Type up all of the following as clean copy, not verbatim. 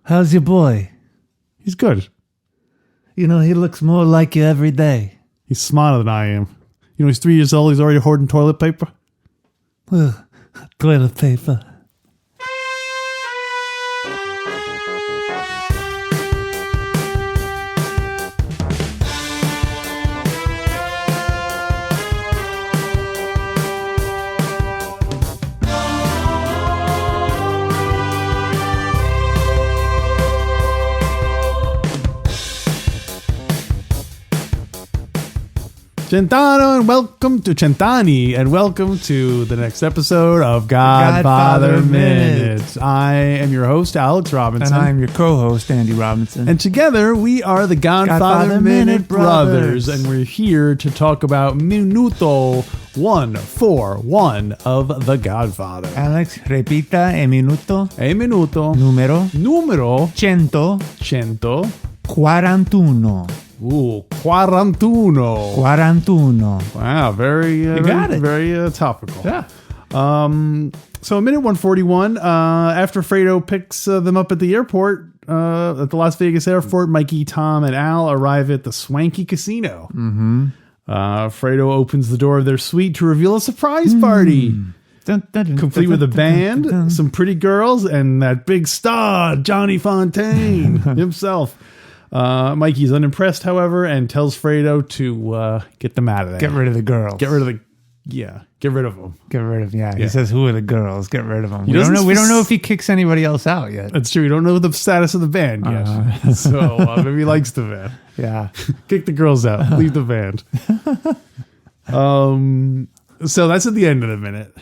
How's your boy? He's good. You know, he looks more like you every day. He's smarter than I am. You know, he's 3 years old. He's already hoarding toilet paper. Toilet paper. Centano and welcome to Centani and welcome to the next episode of Godfather Minutes. I am your host, Alex Robinson. And I'm your co-host, Andy Robinson. And together we are the Godfather Minute Brothers. And we're here to talk about Minuto 141 of The Godfather. Alex, repita e minuto. E minuto. Numero 141. Ooh, 41. Wow, very topical. Yeah. So a minute 141, after Fredo picks them up at the airport, at the Las Vegas airport, Mikey, Tom, and Al arrive at the swanky casino. Mm-hmm. Fredo opens the door of their suite to reveal a surprise party. Complete with a band, some pretty girls, and that big star, Johnny Fontaine himself. Mikey's unimpressed, however, and tells Fredo to get them out of there. Get rid of the girls. Get rid of them. He says, who are the girls? Get rid of them. We don't know if he kicks anybody else out yet. That's true. We don't know the status of the band yet. So maybe he likes the band. Yeah. Kick the girls out. Leave the band. So that's at the end of the minute.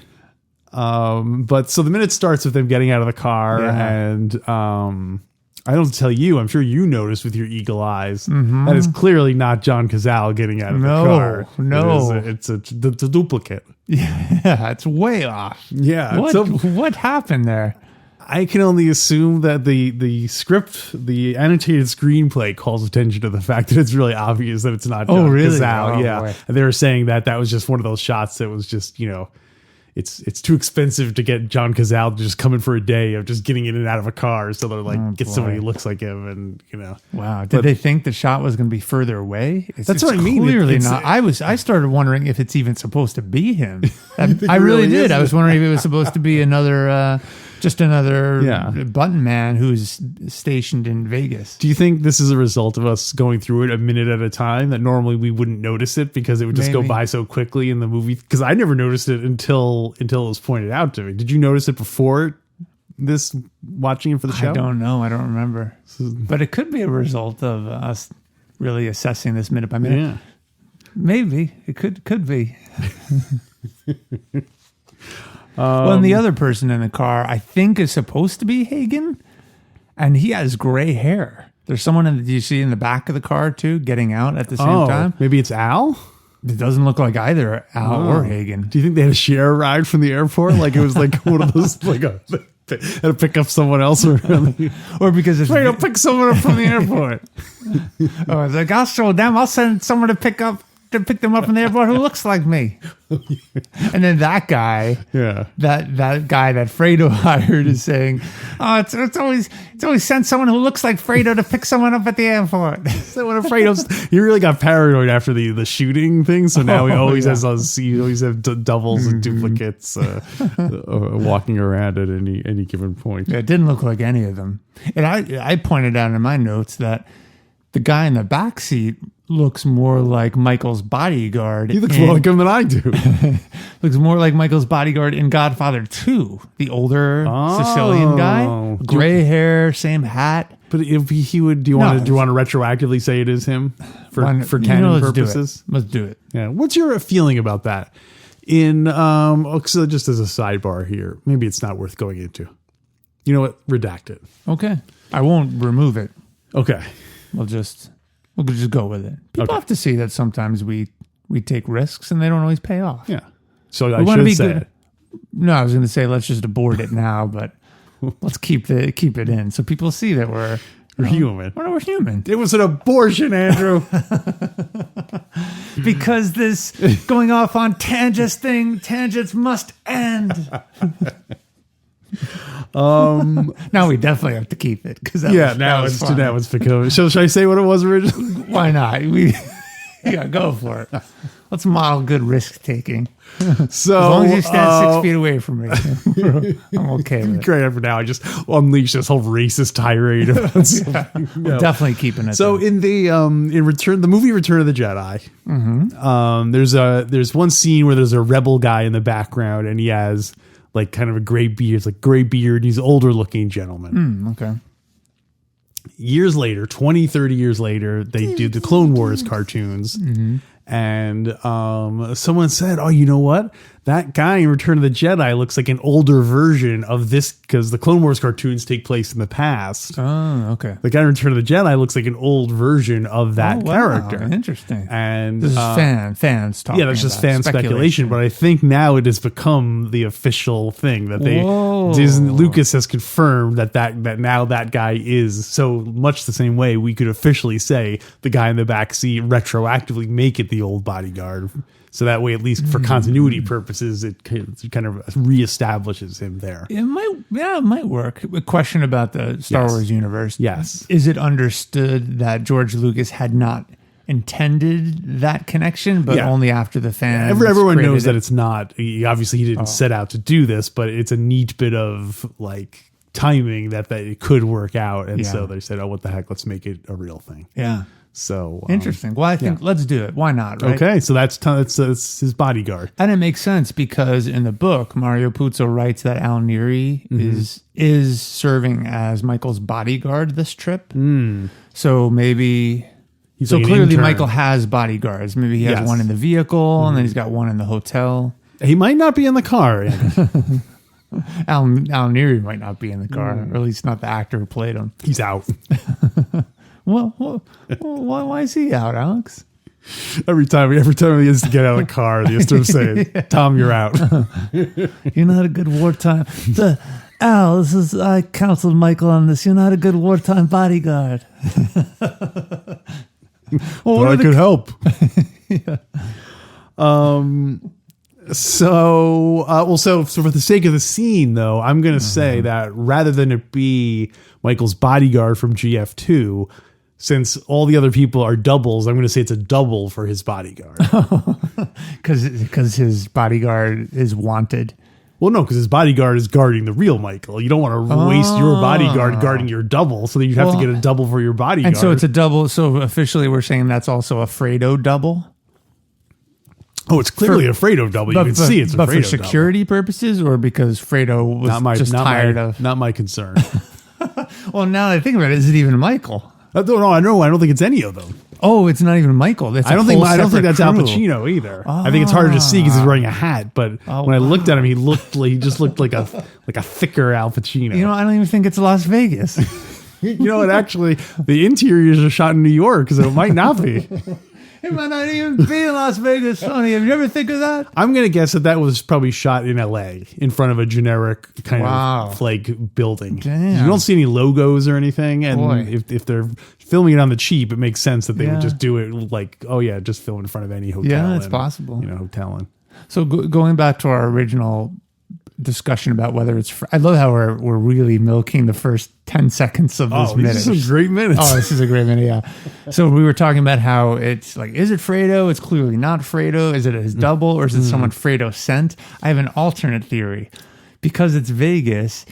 But so the minute starts with them getting out of the car and I don't tell you, I'm sure you noticed with your eagle eyes, that is clearly not John Cazale getting out of the car. No. It's a duplicate. Yeah, it's way off. Yeah. What happened there? I can only assume that the script, the annotated screenplay calls attention to the fact that it's really obvious that it's not John Cazale. Yeah. Boy. And they were saying that was just one of those shots that was just, it's too expensive to get John Cazale to just come in for a day of just getting in and out of a car. So they're like, get somebody who looks like him and, Wow. Did they think the shot was going to be further away? That's what I mean. Clearly not. I started wondering if it's even supposed to be him. I really did. I was wondering if it was supposed to be another button man who's stationed in Vegas. Do you think this is a result of us going through it a minute at a time, that normally we wouldn't notice it because it would just go by so quickly in the movie? Because I never noticed it until it was pointed out to me. Did you notice it before this, watching it for the show? I don't know. I don't remember. But it could be a result of us really assessing this minute by minute. Yeah. Maybe. It could be. And the other person in the car, I think, is supposed to be Hagen, and he has gray hair. There's someone you see in the back of the car too, getting out at the same time. Maybe it's Al. It doesn't look like either Al or Hagen. Do you think they had a share ride from the airport? Like it was like one of those, like had to pick up someone else, or because it's Fredo, pick someone up from the airport. It's like, I'll show them. I'll send someone to pick them up from the airport who looks like me. And then that guy, that guy that Fredo hired is saying, it's always sent someone who looks like Fredo to pick someone up at the airport. So one of Fredo's, he really got paranoid after the shooting thing. So now he always has doubles and duplicates walking around at any given point. Yeah, it didn't look like any of them. And I pointed out in my notes that the guy in the back seat looks more like Michael's bodyguard. He looks more like him than I do. Looks more like Michael's bodyguard in Godfather 2. The older Sicilian guy. Gray hair, same hat. But if he would, do you want to retroactively say it is him for canon purposes? Let's do it. Yeah. What's your feeling about that? So just as a sidebar here, maybe it's not worth going into. You know what? Redact it. Okay. I won't remove it. Okay. We'll just go with it. People have to see that sometimes we take risks and they don't always pay off. Yeah. So I should say it. No, I was going to say let's just abort it now, but let's keep it in so people see that we're human. We're human. It was an abortion, Andrew. Because this going off on tangents must end. Now we definitely have to keep it because now it's become. So should I say what it was originally? Why not? Yeah, go for it. Let's model good risk taking. So as long as you stand 6 feet away from me, I'm okay with it. Great. For now, I just unleash this whole racist tirade. We're definitely keeping it. So in the the movie Return of the Jedi, there's one scene where there's a rebel guy in the background, and he has like kind of a gray beard. It's like gray beard. He's an older looking gentleman. Okay. Years later, 20, 30 years later, they do the Clone Wars cartoons. And someone said, oh, you know what? That guy in Return of the Jedi looks like an older version of this, because the Clone Wars cartoons take place in the past. Oh, okay. The guy in Return of the Jedi looks like an old version of that character. Interesting. And this is fans talking. Yeah, that's just fan speculation. But I think now it has become the official thing that Lucas has confirmed that now that guy is, so much the same way we could officially say the guy in the back seat retroactively make it the old bodyguard. So that way, at least for continuity purposes, it kind of reestablishes him there. It might work. A question about the Star Wars universe. Yes. Is it understood that George Lucas had not intended that connection, but only after the fans? Everyone knows that it's not. Obviously, he didn't set out to do this, but it's a neat bit of like timing that it could work out. And so they said, oh, what the heck? Let's make it a real thing. Yeah. So interesting. Well, I think let's do it. Why not? Right? Okay, so that's his bodyguard, and it makes sense because in the book, Mario Puzo writes that Al Neri is serving as Michael's bodyguard this trip. So maybe like clearly Michael has bodyguards. Maybe he has one in the vehicle, and then he's got one in the hotel. He might not be in the car. Al Neri might not be in the car, or at least not the actor who played him. He's out. Well, why is he out, Alex? Every time he has to get out of the car, he has to say, Tom, you're out. You're not a good wartime. Al, I counseled Michael on this. You're not a good wartime bodyguard. Well, I could help. So for the sake of the scene, though, I'm going to say that rather than it be Michael's bodyguard from GF2, since all the other people are doubles, I'm going to say it's a double for his bodyguard. Because his bodyguard is wanted. Well, no, because his bodyguard is guarding the real Michael. You don't want to waste your bodyguard guarding your double, so that you'd have to get a double for your bodyguard. And so it's a double. So officially we're saying that's also a Fredo double? Oh, it's clearly a Fredo double. You can see it's a Fredo double. But for security purposes, or because Fredo was tired of... Not my concern. Well, now that I think about it, is it even Michael? No, I don't think it's any of them. Oh, it's not even Michael. I don't think that's Al Pacino either. I think it's harder to see because he's wearing a hat. But when I looked at him, he just looked like a thicker Al Pacino. You know, I don't even think it's Las Vegas. You know what? Actually, the interiors are shot in New York, so it might not be. It might not even be in Las Vegas, Sonny. Have you ever think of that? I'm going to guess that was probably shot in LA in front of a generic kind of like building. Damn. You don't see any logos or anything. And if they're filming it on the cheap, it makes sense that they would just do it like, just film in front of any hotel. Yeah, it's possible. Hoteling. So going back to our original discussion about whether it's I love how we're really milking the first 10 seconds of this minute. This is a great minute. This is a great minute. Yeah. So we were talking about how it's like, is it Fredo? It's clearly not Fredo. Is it his double, or is it someone Fredo sent? I have an alternate theory. Because it's Vegas,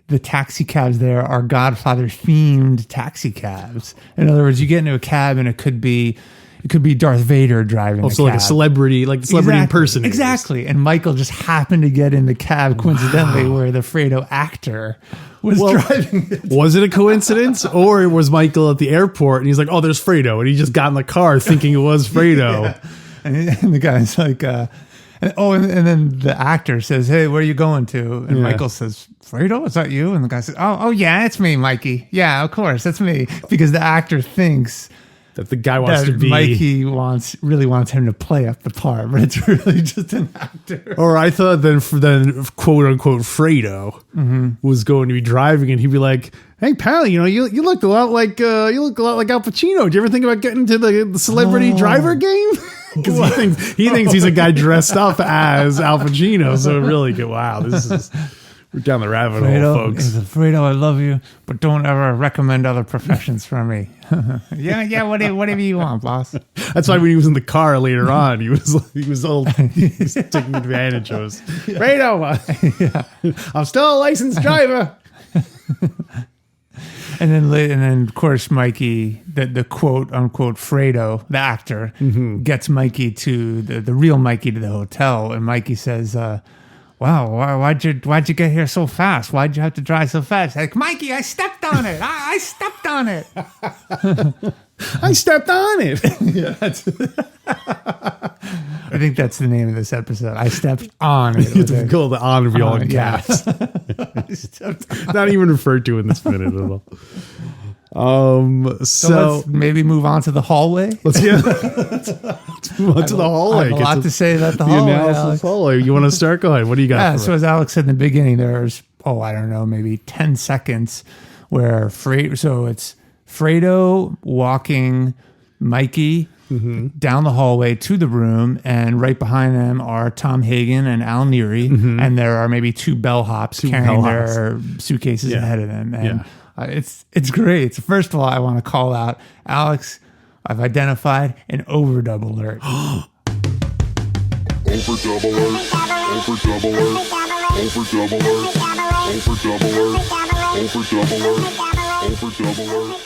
the taxi cabs there are Godfather themed taxi cabs. In other words, you get into a cab and it could be Darth Vader driving. Also, like a celebrity, impersonator. Exactly. And Michael just happened to get in the cab coincidentally where the Fredo actor was driving it. Was it a coincidence? Or was Michael at the airport and he's like, oh, there's Fredo. And he just got in the car thinking it was Fredo. Yeah. And the guy's like, and then the actor says, hey, where are you going to? And Michael says, Fredo, is that you? And the guy says, oh yeah, it's me, Mikey. Yeah, of course, that's me. Because the actor thinks that the guy wants to be... Mikey really wants him to play up the part, but it's really just an actor. Or I thought then quote unquote Fredo was going to be driving, and he'd be like, "Hey pal, you look a lot like Al Pacino. Do you ever think about getting into the celebrity driver game?" Because he thinks he's a guy dressed up as Al Pacino. So it really wow, this is We're down the rabbit hole, folks. Fredo, I love you, but don't ever recommend other professions for me. yeah, whatever you want, boss. That's why when he was in the car later on, he was taking advantage of us. Fredo, I'm still a licensed driver. And then of course Mikey, the quote unquote Fredo, the actor, gets Mikey to the real Mikey to the hotel, and Mikey says, "Wow, why'd you get here so fast? Why'd you have to drive so fast?" Like, Mikey, I stepped on it. I stepped on it. I stepped on it. I think that's the name of this episode. I stepped on it. It's called the on of all in caps. Not even referred to in this minute at all. So let's maybe move on to the hallway. Let's move on to the hallway. I have a lot to say about the hallway. Hallway. You want to start? Go ahead. What do you got? Yeah. So as Alex said in the beginning, there's I don't know, maybe 10 seconds where it's Fredo walking Mikey down the hallway to the room, and right behind them are Tom Hagen and Al Neary, and there are maybe two bellhops carrying their suitcases ahead of them, and it's great. So first of all, I want to call out, Alex, I've identified an overdub alert. Overdub alert. Overdub alert. Overdub alert. Overdub alert. Overdub alert. Overdub alert.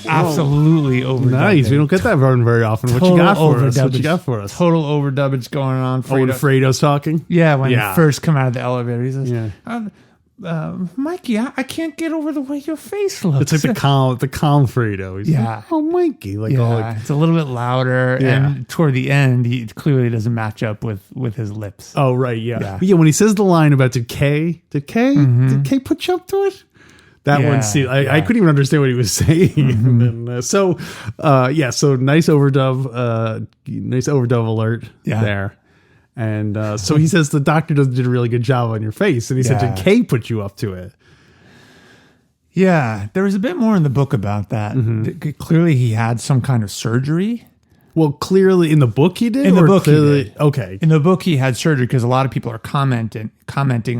Absolutely overdub. Nice. We don't get that very often. What you got for us? What you got for us? Total overdubbage going on. When Fredo's talking? Yeah, when they first come out of the elevator, he says, Yeah. Mikey, I can't get over the way your face looks. It's like the calm Fredo. He's like, oh, Mikey. It's a little bit lauder, and toward the end, he clearly doesn't match up with his lips. Oh, right, yeah. When he says the line about did Kay put you up to it? That one scene, I couldn't even understand what he was saying. And, so nice overdub alert there. And so he says the doctor did a really good job on your face. And he said, did Kay put you up to it? Yeah, there was a bit more in the book about that. Clearly he had some kind of surgery. Well, clearly in the book he did? In the book he did. Okay. In the book he had surgery because a lot of people are commenting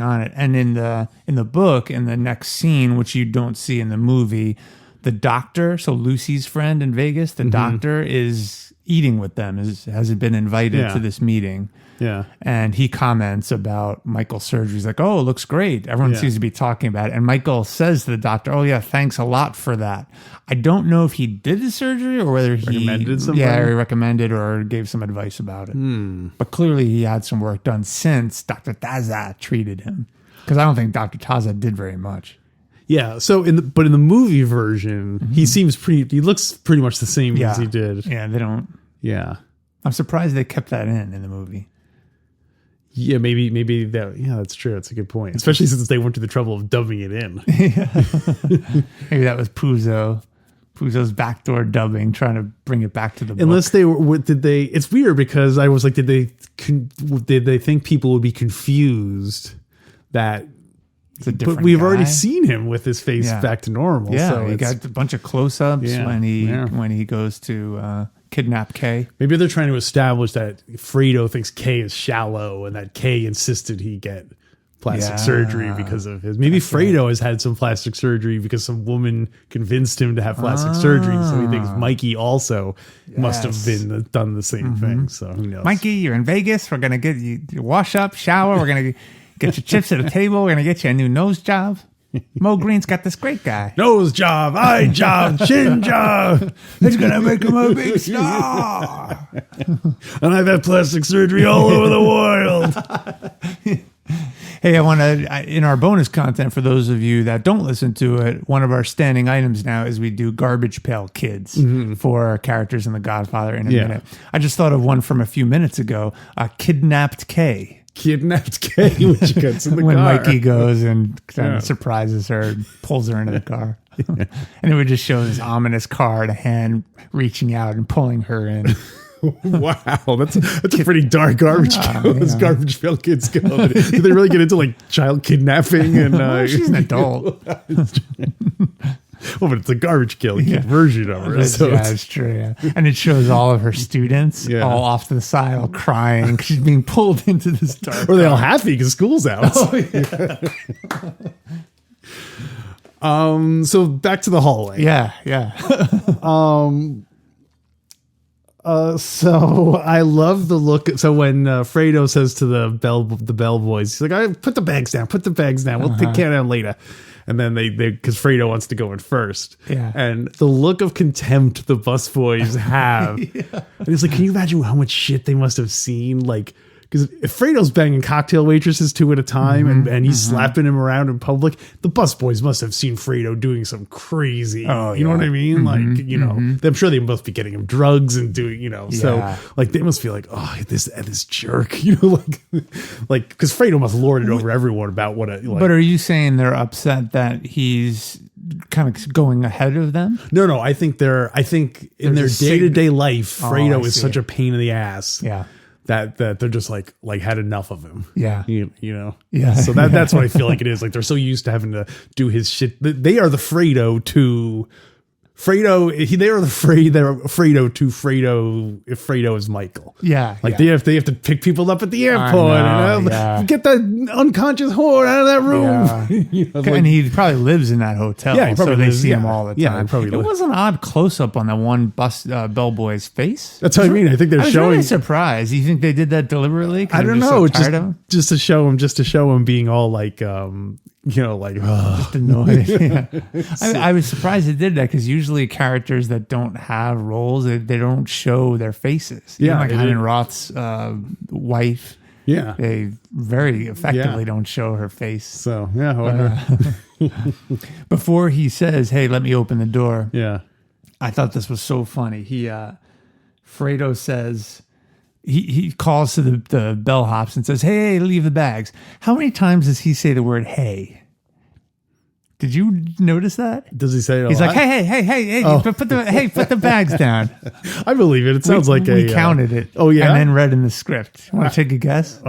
on it. And in the book, in the next scene, which you don't see in the movie, the doctor, so Lucy's friend in Vegas, the doctor is eating with them, has been invited to this meeting. Yeah. And he comments about Michael's surgery. He's like, oh, it looks great. Everyone seems to be talking about it. And Michael says to the doctor, oh, yeah, thanks a lot for that. I don't know if he did the surgery or whether he recommended something. Yeah, he recommended or gave some advice about it. But clearly he had some work done since Dr. Taza treated him. Because I don't think Dr. Taza did very much. Yeah. So in the movie version, he looks pretty much the same as he did. Yeah, they don't. Yeah. I'm surprised they kept that in the movie. Yeah, maybe that. Yeah, that's true. That's a good point. Especially since they went to the trouble of dubbing it in. Maybe that was Puzo's backdoor dubbing, trying to bring it back to the book. Unless they were, it's weird because I was like, did they think people would be confused that? But we've already seen him with his face back to normal. Yeah, so he got a bunch of close-ups when he goes to kidnap Kay. Maybe they're trying to establish that Fredo thinks Kay is shallow and that Kay insisted he get plastic surgery because of his. Maybe Fredo has had some plastic surgery because some woman convinced him to have plastic surgery. So he thinks Mikey also must have done the same thing. So who knows? Mikey, you're in Vegas. We're going to get you wash up, shower. We're going to get your chips at the table. We're going to get you a new nose job. Mo Green's got this great guy. Nose job, eye job, chin job. It's going to make him a big star. And I've had plastic surgery all over the world. Hey, I want to, in our bonus content, for those of you that don't listen to it, one of our standing items now is we do Garbage Pail Kids for our characters in The Godfather in a minute. I just thought of one from a few minutes ago, Kidnapped Kay. Kidnapped Kay when she gets in the when car. Mikey goes and kind of surprises her and pulls her into the car. And it would just show this ominous car and a hand reaching out and pulling her in. Wow, that's a pretty dark Garbage Pail. As Garbage Pail Kids go. Did they really get into like child kidnapping? And she's an adult. Oh, but it's a garbage can version of her. So that's true. Yeah. And it shows all of her students all off to the side, all crying 'cause she's being pulled into this dark. Or they all happy because school's out. Oh, yeah. So back to the hallway. Yeah, yeah. So I love the look. So when Fredo says to the bellboys, he's like, "I put the bags down. We'll take care of them later." And then they because Fredo wants to go in first. Yeah. And the look of contempt the busboys have. And it's like, can you imagine how much shit they must have seen? Like, because if Fredo's banging cocktail waitresses 2 at a time and he's slapping him around in public, the busboys must have seen Fredo doing some crazy, you know what I mean? Like, you know, I'm sure they must be getting him drugs and doing, you know, so like they must feel like, oh, this jerk, you know, like, because Fredo must lord it over everyone about what But are you saying they're upset that he's kind of going ahead of them? No, I think in their day-to-day life, Fredo is such a pain in the ass. Yeah. That they're just like had enough of him. Yeah. You know? Yeah. So that's what I feel like it is. Like they're so used to having to do his shit. They are the Fredo to Fredo. They're Fredo to Fredo if Fredo is Michael. Yeah. Like they have to pick people up at the airport. Get that unconscious whore out of that room. Yeah. You know, and he probably lives in that hotel. Yeah, so they see him all the time. It was an odd close up on the one bellboy's face. That's what I mean. I think they're showing. Really surprised. You think they did that deliberately? I don't know. Just to show him being all like just annoyed. Yeah. I was surprised it did that because usually characters that don't have roles, they don't show their faces. Yeah, like Hyman Roth's wife. Yeah, they very effectively don't show her face. So yeah, I wonder. Before he says, "Hey, let me open the door." Yeah, I thought this was so funny. Fredo says. He calls to the bellhops and says, "Hey, leave the bags." How many times does he say the word "hey"? Did you notice that? Does he say it? He's like, "Hey, put the bags down." I believe it. It sounds like we counted it. Oh yeah, and then read in the script. Want to take a guess?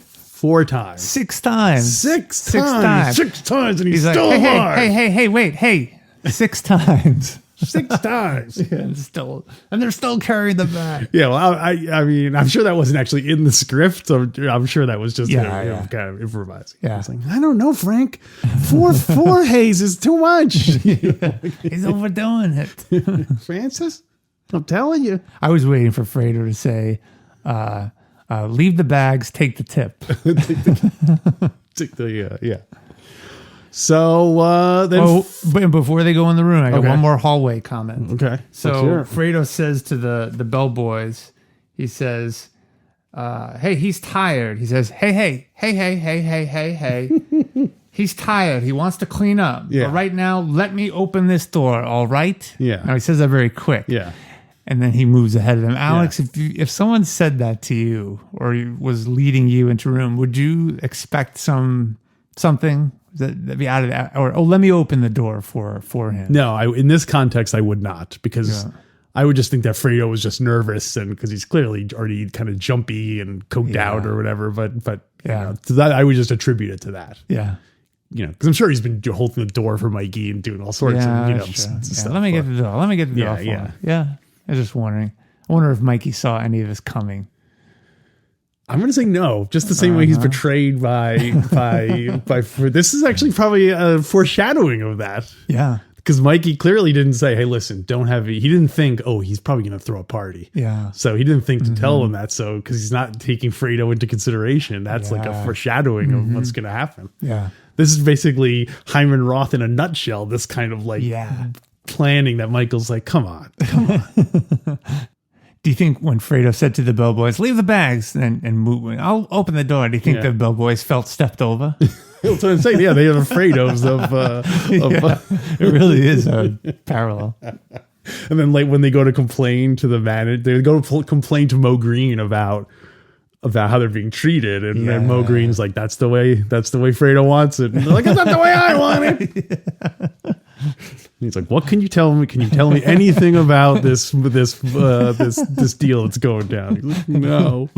4 times. 6 times. 6 times. 6 times, and he's still like, alive. Wait, 6 times. 6 times. Yeah, and they're still carrying the bag. Yeah, well, I mean, I'm sure that wasn't actually in the script. So I'm sure that was just kind of improvising. Yeah. I was like, I don't know, Frank. 4 haze is too much. He's overdoing it. Francis, I'm telling you. I was waiting for Fredo to say, leave the bags, take the tip. Yeah. So then, but before they go in the room, I got one more hallway comment. Okay. So Fredo says to the bellboys, he says, "Hey, he's tired." He says, "Hey." He's tired. He wants to clean up. Yeah. But right now, let me open this door. All right. Yeah. Now he says that very quick. Yeah. And then he moves ahead of them. Alex, if someone said that to you or was leading you into a room, would you expect something? That be out of that, or let me open the door for him. No, in this context, I would not, because I would just think that Fredo was just nervous, and because he's clearly already kind of jumpy and coked out or whatever. But you know, to that, I would just attribute it to that. Yeah, you know, because I'm sure he's been holding the door for Mikey and doing all sorts of stuff. Let me get the door. Let me get the door. Yeah. I was just wondering. I wonder if Mikey saw any of this coming. I'm going to say no, just the same way he's portrayed by this is actually probably a foreshadowing of that. Yeah. Because Mikey clearly didn't say, "Hey, listen, don't have he didn't think, oh, he's probably going to throw a party." Yeah. So he didn't think to tell him that. So, because he's not taking Fredo into consideration, that's like a foreshadowing of what's going to happen. Yeah. This is basically Hyman Roth in a nutshell, this kind of like planning that Michael's like, come on. Do you think when Fredo said to the bellboys, "Leave the bags and move, I'll open the door," do you think the bellboys felt stepped over? That's what I'm saying. Yeah, they are the Fredos of it really is a parallel. And then like when they go to complain to the manager, they go to complain to Mo Green about how they're being treated, and then Mo Green's like, that's the way Fredo wants it. And they're like, "That's not the way I want it." He's like, "What can you tell me? Can you tell me anything about this deal that's going down?" He's like, "No."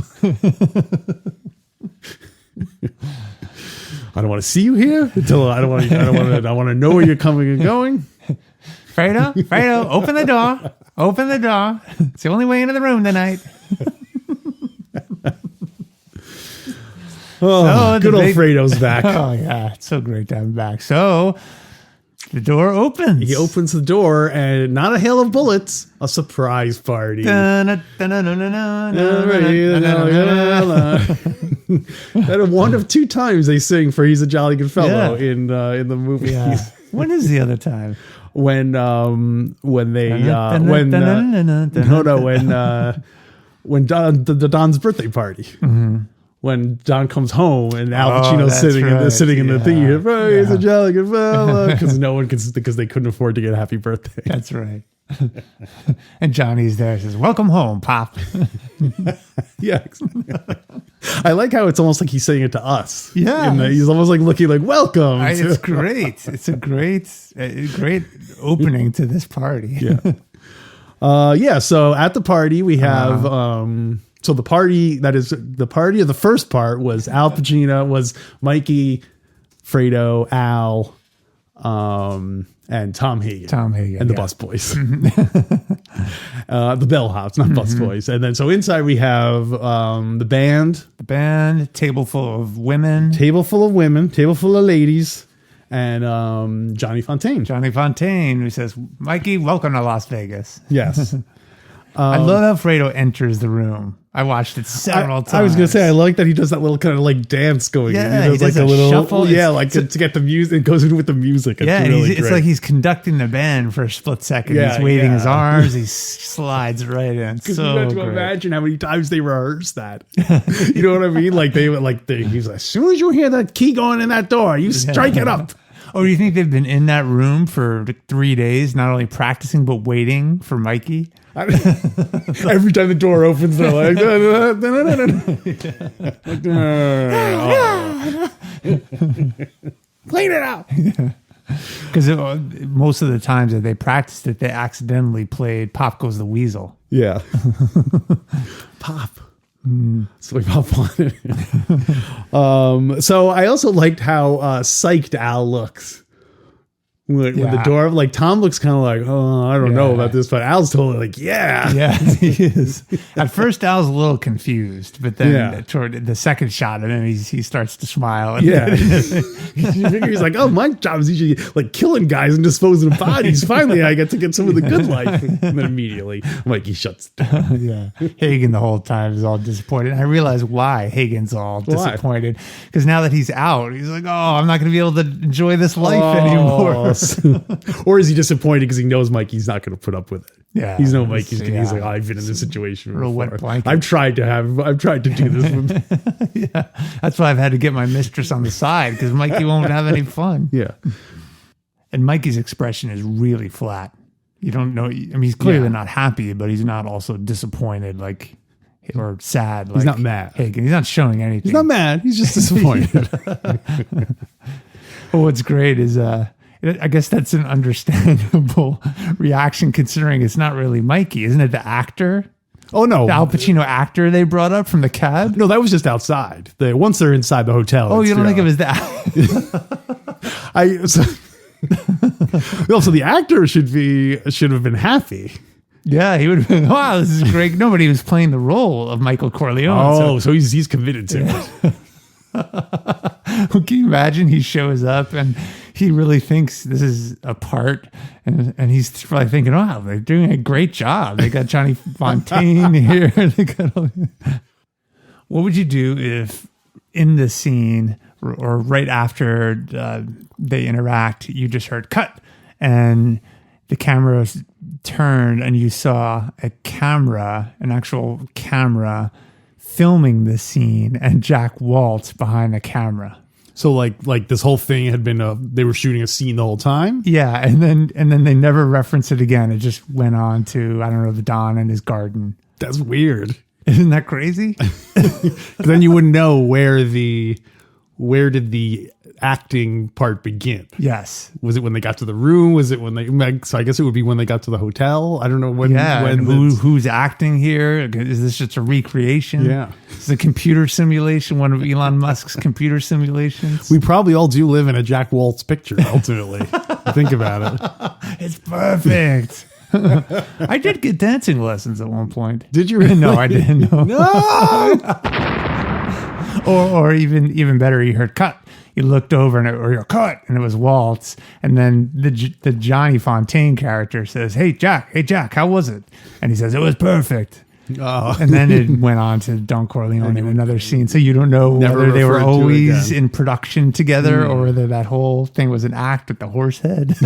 I don't want to see you here until I want to know where you're coming and going. Fredo, open the door. Open the door. It's the only way into the room tonight. Good old Fredo's back. Oh, yeah. It's so great to have him back. So the door opens. He opens the door, and not a hail of bullets, a surprise party. And one of two times they sing for "He's a Jolly Good Fellow" in the movie. Yeah. When is the other time? When Don's birthday party. Mm-hmm. When Don comes home and Al Pacino's sitting in the thing, he's a jolly good fellow, because they couldn't afford to get a happy birthday. That's right. And Johnny's there, says, "Welcome home, Pop." Yeah, I like how it's almost like he's saying it to us. Yeah, he's almost like looking like welcome. It's great. It's a great opening to this party. Yeah. So at the party we have. So the party of the first part was Al Pacino, was Mikey, Fredo, Al, and Tom Hagen. And the busboys. The bellhops, not busboys. And then so inside we have the band. The band, table full of women. Table full of ladies. And Johnny Fontaine. Who says, "Mikey, welcome to Las Vegas." Yes. I love how Fredo enters the room. I watched it several times. I was going to say, I like that he does that little kind of like dance going in. He does like a little shuffle. Yeah, like to get the music. It goes in with the music. It's like he's conducting the band for a split second. He's waving his arms. He slides right in. So you have to imagine how many times they rehearsed that. You know what I mean? Like he's like, as soon as you hear that key going in that door, you strike it up. Oh, do you think they've been in that room for 3 days, not only practicing, but waiting for Mikey? Every time the door opens, they're like, clean it out. Because most of the times that they practiced it, they accidentally played Pop Goes the Weasel. Yeah. Pop. So we pop on it. So I also liked how psyched Al looks. With the door, like Tom looks kind of like, oh, I don't know about this, but Al's totally like, yeah, he is. At first, Al's a little confused, but then toward the second shot of him, he starts to smile. He's like, oh, my job is usually like killing guys and disposing of bodies. Finally, I get to get some of the good life. And then immediately, Mikey shuts down. Hagen the whole time is all disappointed. And I realize why Hagen's all disappointed, because now that he's out, he's like, oh, I'm not going to be able to enjoy this life anymore. Or is he disappointed because he knows Mikey's not going to put up with it? Yeah, he's no Mikey's. He's like, I've been in this situation before. Wet blanket. I've tried to do this. That's why I've had to get my mistress on the side, because Mikey won't have any fun. Yeah, and Mikey's expression is really flat. You don't know. I mean, he's clearly not happy, but he's not also disappointed, or sad. He's not mad. Hagen. He's not showing anything. He's not mad. He's just disappointed. Well, what's great is I guess that's an understandable reaction, considering it's not really Mikey. Isn't it the actor? Oh, no. The Al Pacino actor they brought up from the cab? No, that was just outside. Once they're inside the hotel. Oh, you don't think it was that? So the actor should have been happy. Yeah, he would have been, wow, this is great. Nobody was playing the role of Michael Corleone. Oh, so he's committed to it. Can you imagine he shows up and he really thinks this is a part, and he's probably thinking, wow, they're doing a great job. They got Johnny Fontaine here. What would you do if in the scene or right after they interact, you just heard cut and the camera turned and you saw an actual camera filming the scene and Jack Woltz behind the camera? So like this whole thing had been they were shooting a scene the whole time? Yeah, and then they never referenced it again. It just went on to, I don't know, the Don and his garden. That's weird. Isn't that crazy? Then you wouldn't know where did the acting part begin. Yes. Was it when they got to the room? Was it when so I guess it would be when they got to the hotel. I don't know when. Yeah. When who's acting here? Is this just a recreation? Yeah. It's a computer simulation, one of Elon Musk's computer simulations. We probably all do live in a Jack Woltz picture, ultimately. Think about it. It's perfect. I did get dancing lessons at one point. Did you really? No, I didn't. No. No! Or even better, you heard cut. You looked over or you're cut, and it was Woltz. And then the Johnny Fontaine character says, Hey Jack, how was it? And he says, it was perfect. Oh. And then it went on to Don Corleone in another scene. So you don't know whether they were always in production together or whether that whole thing was an act with the horse head.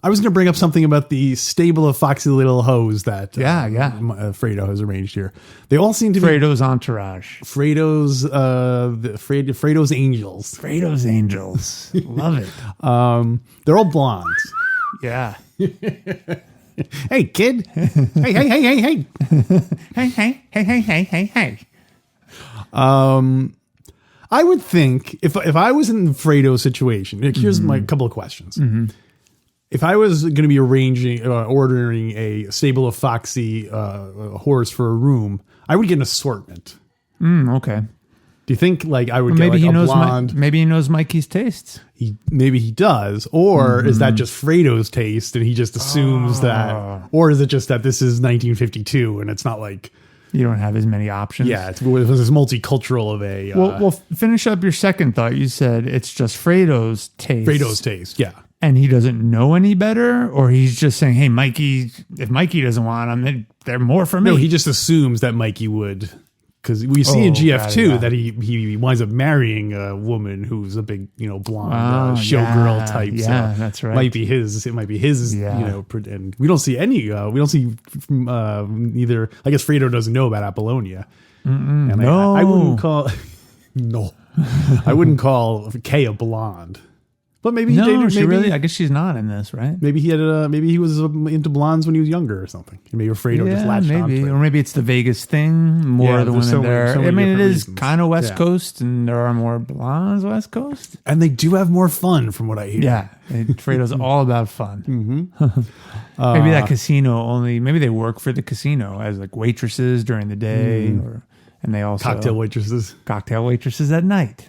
I was going to bring up something about the stable of foxy little hoes that Fredo has arranged here. They all seem to be Fredo's entourage. Fredo's angels. Fredo's angels. Love it. They're all blondes. Yeah. Hey, kid. Hey. Hey. I would think if I was in Fredo's situation, here's my couple of questions. Mm-hmm. If I was going to be ordering a stable of foxy horse for a room, I would get an assortment. Okay. Do you think I would maybe get he a knows blonde? Maybe he knows Mikey's tastes. Maybe he does, or is that just Fredo's taste and he just assumes that, or is it just that this is 1952 and it's not like you don't have as many options? Yeah, it was as multicultural of a. Well, finish up your second thought. You said it's just Fredo's taste. Fredo's taste, yeah. And he doesn't know any better, or he's just saying, "Hey, Mikey, if Mikey doesn't want them, they're more for me." No, he just assumes that Mikey would, because we see in GF2 that he winds up marrying a woman who's a big, blonde showgirl type. Yeah, so that's right. It might be his. And we don't see any. We don't see either. I guess Fredo doesn't know about Apollonia. And no, I wouldn't call. No, I wouldn't call Kay a blonde. But maybe he dated. Really. I guess she's not in this, right? Maybe he had. Maybe he was into blondes when he was younger or something. Maybe Fredo just latched on to it. Or maybe it's the Vegas thing. More of the women there. I mean, it is kind of West Coast, and there are more blondes West Coast, and they do have more fun, from what I hear. Yeah, Fredo's all about fun. Mm-hmm. Maybe that casino maybe they work for the casino as waitresses during the day, and they also cocktail waitresses at night.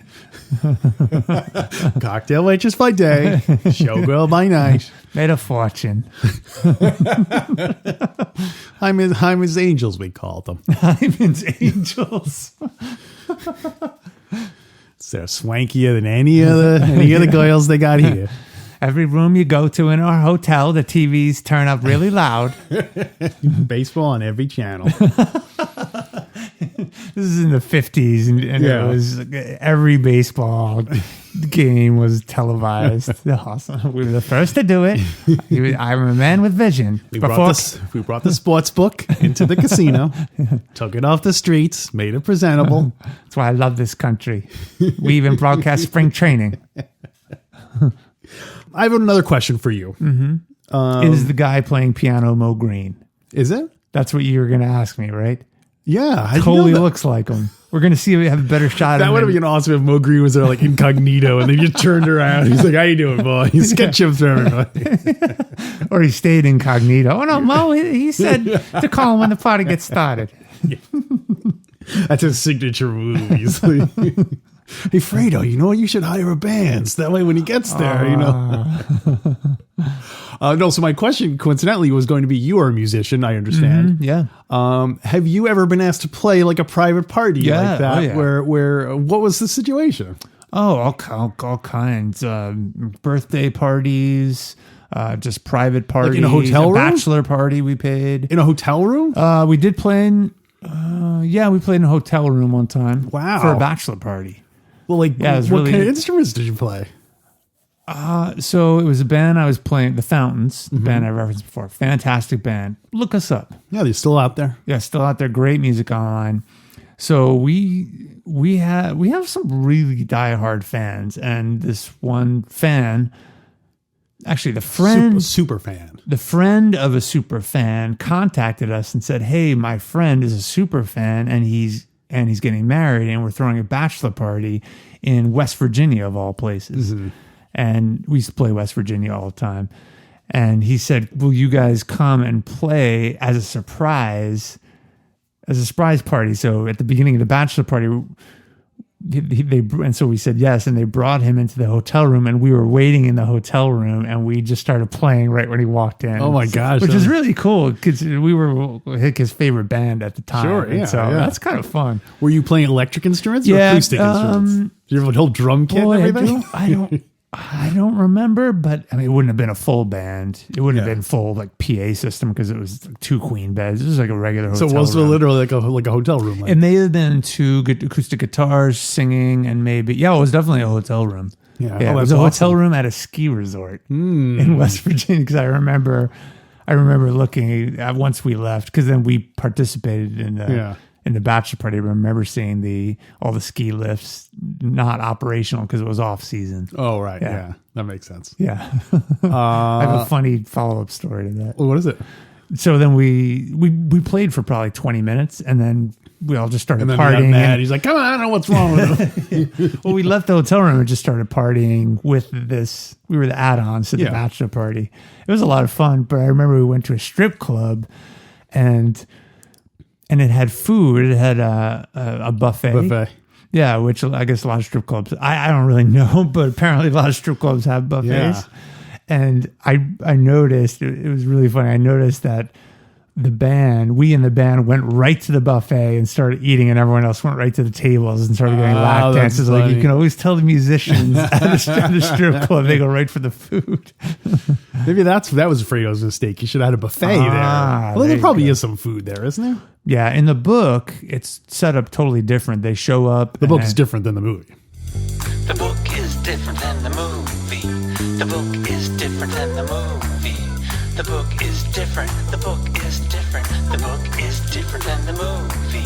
Cocktail waitress by day, showgirl by night. Made a fortune. Hyman's Angels, we call them. Hyman's Angels. They're swankier than any of the girls they got here. Every room you go to in our hotel, the TVs turn up really loud. Baseball on every channel. This is in the 50s, and it was every baseball game was televised. Awesome. We were the first to do it. I'm a man with vision. We brought the sports book into the casino, took it off the streets, made it presentable. That's why I love this country. We even broadcast spring training. I have another question for you. Mm-hmm. Is the guy playing piano Mo Green? Is it? That's what you were going to ask me, right? Yeah. Totally looks like him. We're going to see if we have a better shot. That would have been awesome if Mo Green was there incognito and they just turned around. He's like, how you doing, boy? He's got chips for everybody. Or he stayed incognito. Oh, no, Mo, he said to call him when the party gets started. Yeah. That's his signature move. He's like, hey, Fredo, you should hire a band. So that way when he gets there, No, so my question, coincidentally, was going to be, you are a musician, I understand. Mm-hmm, yeah. Have you ever been asked to play a private party like that? Oh, yeah. Where what was the situation? Oh, all kinds. Birthday parties, just private parties. In a hotel room? Bachelor party we paid. In a hotel room? We did play in, we played in a hotel room one time. Wow. For a bachelor party. Well, what kind of instruments did you play? So it was a band I was playing, the Fountains, the band I referenced before. Fantastic band. Look us up. Yeah, they're still out there. Yeah, still out there. Great music online. So we have some really diehard fans, and this one fan, actually the friend, super fan, the friend of a super fan contacted us and said, "Hey, my friend is a super fan, and he's getting married, and we're throwing a bachelor party in West Virginia of all places." Mm-hmm. And we used to play West Virginia all the time. And he said, will you guys come and play as a surprise party? So at the beginning of the bachelor party, and so we said yes, and they brought him into the hotel room, and we were waiting in the hotel room, and we just started playing right when he walked in. Oh my gosh, which is really cool because we were his favorite band at the time. Sure, yeah, so that's kind of fun. Were you playing electric instruments or acoustic instruments? Did you have a whole drum kit and everything? I don't remember, but I mean, it wouldn't have been a full band. It wouldn't have been full like PA system because it was like 2 queen beds. It was like a regular hotel room. So it was literally like a hotel room. It may have been 2 acoustic guitars singing and maybe, it was definitely a hotel room. Yeah, it was a hotel room at a ski resort in West Virginia because I remember looking once we left because then we participated in the bachelor party. I remember seeing all the ski lifts not operational because it was off season. Oh, right. Yeah. That makes sense. Yeah. I have a funny follow-up story to that. Well, what is it? So then we played for probably 20 minutes and then we all just started partying. He got mad. He's like, come on, I don't know what's wrong with him. Well, we left the hotel room and just started partying with this. We were the add-ons to the bachelor party. It was a lot of fun, but I remember we went to a strip club and it had food. It had a buffet. Yeah, which I guess a lot of strip clubs, I don't really know, but apparently a lot of strip clubs have buffets. Yeah. And I noticed, it was really funny. I noticed that we in the band went right to the buffet and started eating, and everyone else went right to the tables and started getting lap dances. Like you can always tell the musicians at the strip club, they go right for the food. Maybe that was Fredo's mistake. He should have had a buffet there. Well, there probably is some food there, isn't there? Yeah, in the book, it's set up totally different. They show up. The book is different than the movie. The book is different than the movie. The book is different than the movie. The book is different. The book is different. The book is different than the movie.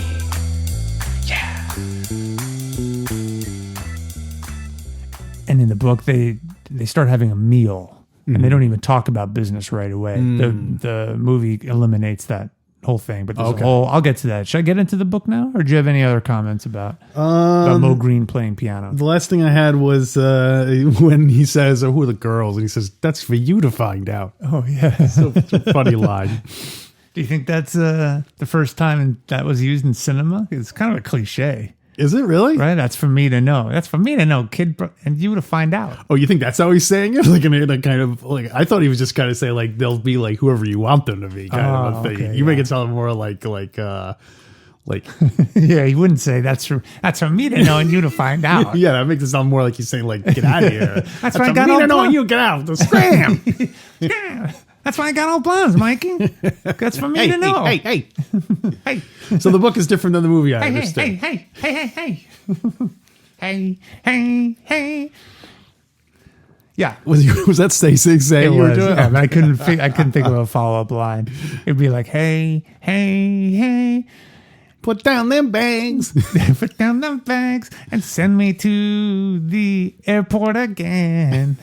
Yeah. And in the book, they start having a meal, and they don't even talk about business right away. The movie eliminates that whole thing, but there's I'll get to that. Should I get into the book now, or do you have any other comments about Mo Green playing piano? The last thing I had was when he says, "Oh, who are the girls?" and he says, "That's for you to find out." Oh yeah, so funny line. Do you think that's the first time that was used in cinema? It's kind of a cliche. Is it really? Right? That's for me to know. That's for me to know, kid, and you to find out. Oh, you think that's how he's saying it? Like in a kind of like, I thought he was just kind of saying like they'll be like whoever you want them to be, kind of a thing. Okay, you make it sound more like yeah, he wouldn't say that's for me to know and you to find out. Yeah, that makes it sound more like he's saying like get out of here. That's why I got all to know and you get out. Scram. Yeah. That's why I got all blondes, Mikey. That's for me to know. Hey. So the book is different than the movie, I understand. Hey. Yeah. Was that Stacey saying you were doing? Yeah, but I couldn't think of a follow-up line. It'd be like, hey. Put down them bags. Put down them bags and send me to the airport again.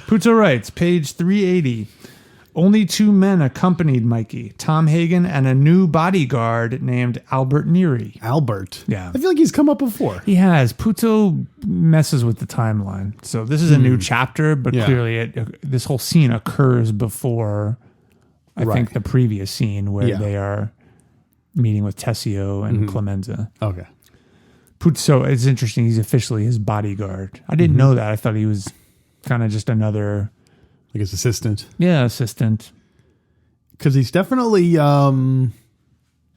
Puzo writes, page 380. Only 2 men accompanied Mikey, Tom Hagen and a new bodyguard named Albert Neary. Albert? Yeah. I feel like he's come up before. He has. Puzo messes with the timeline. So this is a new chapter, but clearly this whole scene occurs before, I think, the previous scene where they are meeting with Tessio and Clemenza. Okay. Puzo, it's interesting. He's officially his bodyguard. I didn't know that. I thought he was kind of just another, like his assistant. Yeah, assistant. Because he's definitely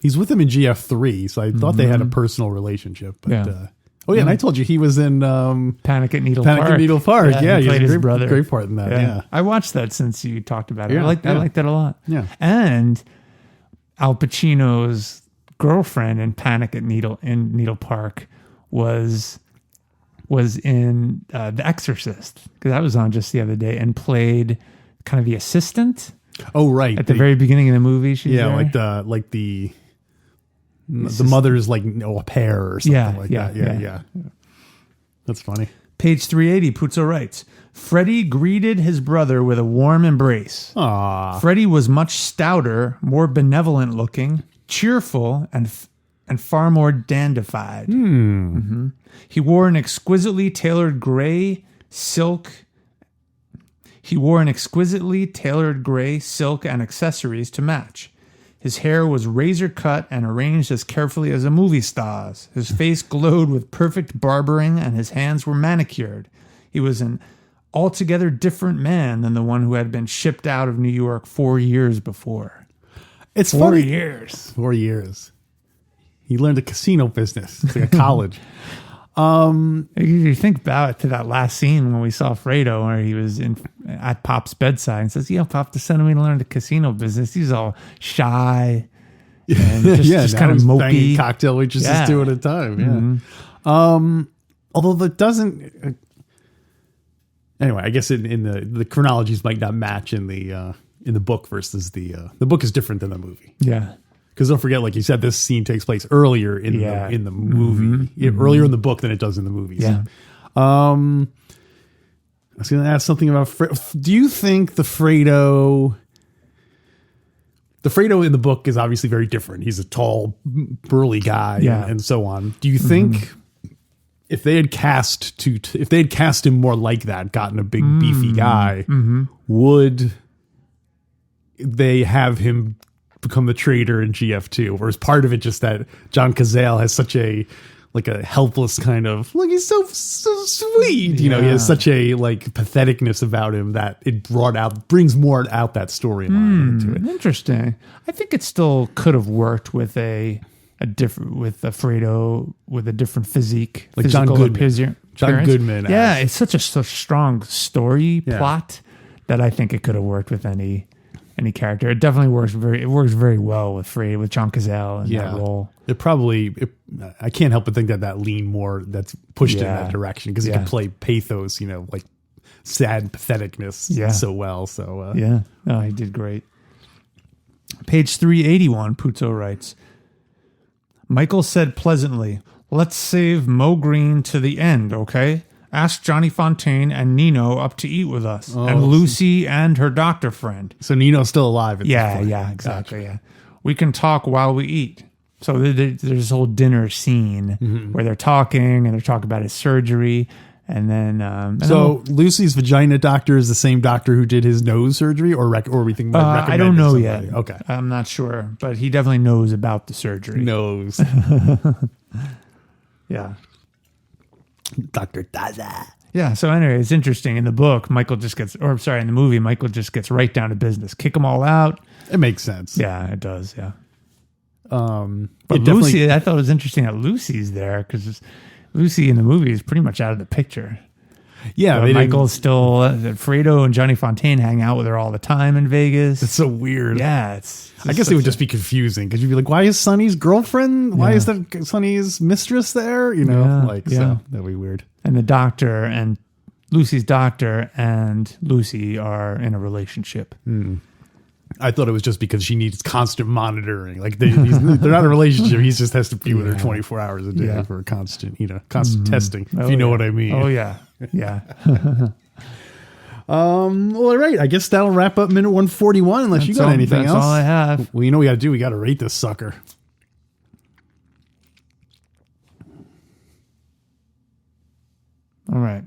he's with him in GF3, so I thought they had a personal relationship. But and I told you he was in Panic at Needle Park. Yeah, he played his brother. Great part in that. Yeah. I watched that since you talked about it. Yeah, I liked it a lot. Yeah, and Al Pacino's girlfriend in Panic at Needle Park was in The Exorcist, because I was on just the other day, and played kind of the assistant. Oh, right. At the very beginning of the movie. Like the mother's like au pair or something like that. Yeah. That's funny. Page 380, Puzo writes, Freddie greeted his brother with a warm embrace. Aww. Freddie was much stouter, more benevolent looking, cheerful, and far more dandified. Mm-hmm. He wore an exquisitely tailored gray silk and accessories to match. His hair was razor cut and arranged as carefully as a movie star's. His face glowed with perfect barbering, and his hands were manicured. He was an altogether different man than the one who had been shipped out of New York 4 years before. It's 4 funny. years. 4 years. He learned the casino business. It's like a college. You think about to that last scene when we saw Fredo, where he was at Pop's bedside and says, "Yeah, Pop decided me to learn the casino business." He's all shy and just kind of mopey. Cocktail waitresses 2 at a time. Yeah. Mm-hmm. Although that doesn't. Anyway, I guess in the chronologies might not match in the book versus the book is different than the movie. Yeah. Because don't forget, like you said, this scene takes place earlier in the movie, earlier in the book than it does in the movies. Yeah. I was going to ask something about. Do you think the Fredo in the book is obviously very different? He's a tall, burly guy, and so on. Do you think if they had cast him more like that, gotten a big beefy guy, would they have him become the traitor in GF2, or is part of it just that John Cazale has such a helpless kind of he's so sweet, he has such a patheticness about him that it brings more out that storyline into it. Interesting. I think it still could have worked with a Fredo with a different physique, like John Goodman. John Goodman. Yeah, it's such a strong story plot that I think it could have worked with any character. It definitely works very well with Fredo, with John Cazale in that role. I can't help but think that lean more, that's pushed in that direction, because he can play pathos, like sad patheticness so well. So he did great. Page 381, Puzo writes, Michael said pleasantly, "Let's save Mo Green to the end, okay? Ask Johnny Fontaine and Nino up to eat with us, and Lucy and her doctor friend." So Nino's still alive at this point. Yeah, exactly. Gotcha. Yeah, we can talk while we eat. So there's this whole dinner scene where they're talking about his surgery, and then Lucy's vagina doctor is the same doctor who did his nose surgery, or we think I don't know somebody. yet. Okay, I'm not sure, but he definitely knows about the surgery. Knows. Yeah. Dr. Daza. Yeah, so anyway, it's interesting. In the book, in the movie, Michael just gets right down to business. Kick them all out. It makes sense. Yeah, it does, yeah. But Lucy, I thought it was interesting that Lucy's there, because Lucy in the movie is pretty much out of the picture. Yeah. Michael's still, Fredo and Johnny Fontaine hang out with her all the time in Vegas. It's so weird. Yeah, I guess it would just be confusing, because you'd be like, why is Sonny's girlfriend? Why is that Sonny's mistress there? So that'd be weird. And the doctor and Lucy's doctor and Lucy are in a relationship. I thought it was just because she needs constant monitoring. Like they're not in a relationship. He just has to be with her 24 hours a day for constant testing. If you know what I mean. Oh yeah, yeah. Well, all right. I guess that'll wrap up minute 141. Unless you got anything else. That's all I have. Well, you know what we got to do. We got to rate this sucker. All right.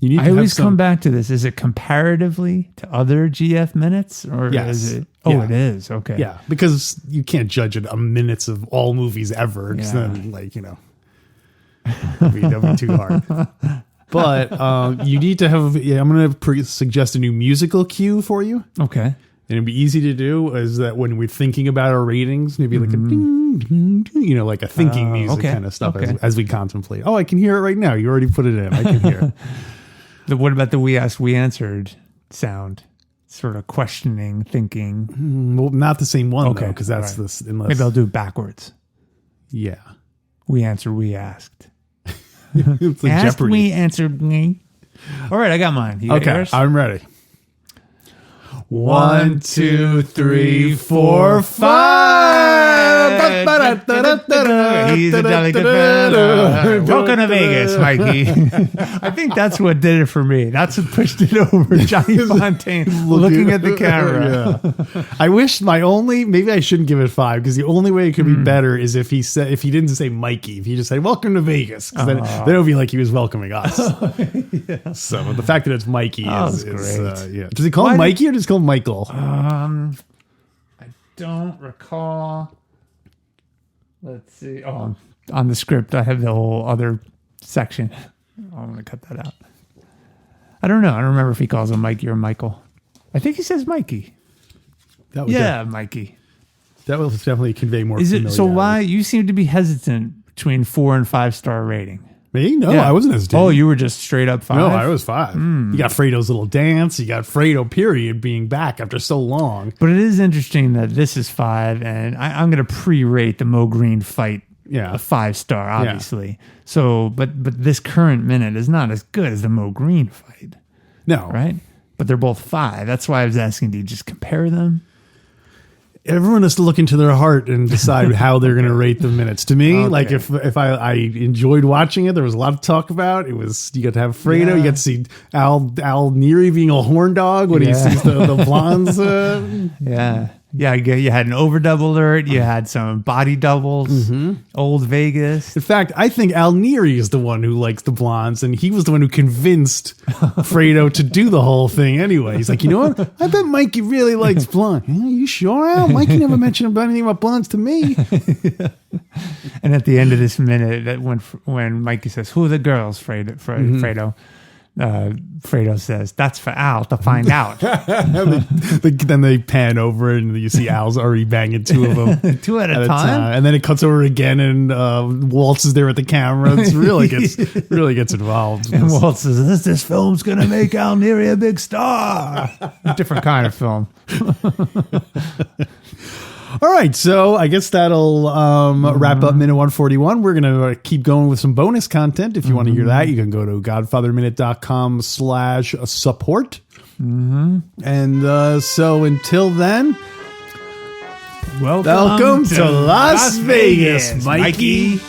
I always come back to this. Is it comparatively to other GF minutes, or is it? Oh, it is. Okay. Yeah, because you can't judge it on minutes of all movies ever. Because then, that'd be too hard. But you need to have. Yeah, I'm going to suggest a new musical cue for you. Okay. And it'd be easy to do. Is that when we're thinking about our ratings, maybe like a ding, ding, ding, like a thinking music kind of stuff as we contemplate. Oh, I can hear it right now. You already put it in. I can hear it. What about the "we asked, we answered" sound? Sort of questioning, thinking. Well, not the same one, though, because that's right. Maybe I'll do it backwards. Yeah. We answered, we asked. It's like asked, Jeopardy. we answered, me. All right, I got mine. You got yours? I'm ready. 1, 2, 3, 4, 5. He's a delicate fella. Welcome to Vegas, Mikey. I think that's what did it for me. That's what pushed it over. Johnny Fontaine looking at the camera. I wish maybe I shouldn't give it 5, because the only way it could be better is if he didn't say Mikey, if he just said welcome to Vegas, because then it would be like he was welcoming us. So the fact that it's Mikey is great. Does he call him Mikey or does he call him Michael? don't recall. Let's see. Oh, on the script, I have the whole other section. I'm going to cut that out. I don't know. I don't remember if he calls him Mikey or Michael. I think he says Mikey. Mikey. That will definitely convey more. Is it so? Why you seem to be hesitant between 4 and 5 star rating? Me? No, I wasn't hesitant. Oh, you were just straight up 5? No, I was 5. You got Fredo's little dance. You got Fredo, period, being back after so long. But it is interesting that this is 5, and I'm going to pre-rate the Mo Green fight a 5 star, obviously. Yeah. So, but this current minute is not as good as the Mo Green fight. No. Right? But they're both 5. That's why I was asking, do you just compare them? Everyone has to look into their heart and decide how they're going to rate the minutes. To me, like if I enjoyed watching it, there was a lot to talk about. It was, you got to have Fredo, you got to see Al Neary being a horn dog when he sees the blondes. Yeah, you had an overdub alert. You had some body doubles. Old Vegas. In fact, I think Al Neary is the one who likes the blondes, and he was the one who convinced Fredo to do the whole thing anyway. He's like, you know what? I bet Mikey really likes blonde. Yeah, you sure, Al? Mikey never mentioned about anything about blondes to me. And at the end of this minute, when Mikey says, "Who are the girls, Fredo?" Fredo says, "That's for Al to find out." Then they pan over and you see Al's already banging 2 of them. 2 at a time. And then it cuts over again and Woltz is there at the camera. It really gets involved. And Woltz says, this film's going to make Al Neary a big star. Different kind of film. All right, so I guess that'll wrap up minute 141. We're going to keep going with some bonus content. If you want to hear that, you can go to godfatherminute.com/support. And so until then, welcome to Las Vegas, Mikey.